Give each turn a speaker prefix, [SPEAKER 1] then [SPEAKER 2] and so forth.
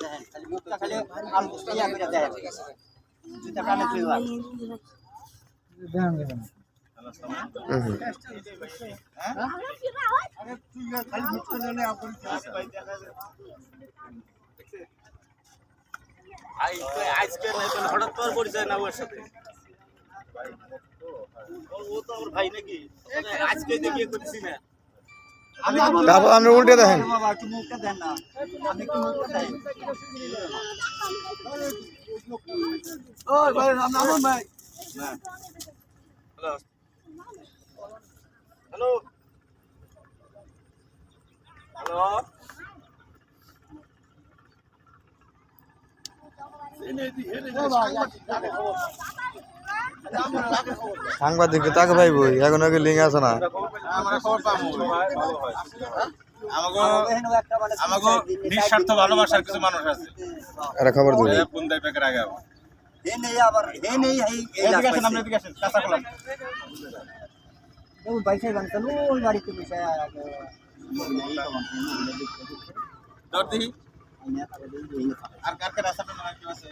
[SPEAKER 1] দেখেন খালি মুখটা খালি আলু ইয়া করে দেয় জুতা কানে তুইলা আরে তুই খালি মুখটা জানে আপন আজকে হঠাৎ তোর পরিচয় না ওর সাথে ও তো আমার ভাই নাকি আজকে দেখিয়ে করছি না
[SPEAKER 2] তারপর আপনি উল্টে দেখেন
[SPEAKER 1] বাবা একটু মুখটা দেন না আমি একটু মুখটা দেন ওই ভাই নাম ভাই না হ্যালো হ্যালো
[SPEAKER 2] সাংবাদিক তাকে ভাই বই এখন আগে লিঙ্ক আছে না
[SPEAKER 3] আমাকে নিঃস্বার্থ ভালোবাসার কিছু মানুষ আছে
[SPEAKER 2] এটা খবর দিবে
[SPEAKER 3] ফোন দেয় প্যাকের আগে
[SPEAKER 1] হে নেই আবার হে নেই এই
[SPEAKER 3] এদিকে আসেন এদিকে আসেন কাঁচা কলম
[SPEAKER 1] ওই বাইসাই বানতাম ওই বাড়িতে বসে
[SPEAKER 3] তোর দিহি আর কার কার রাস্তাটা না কি আছে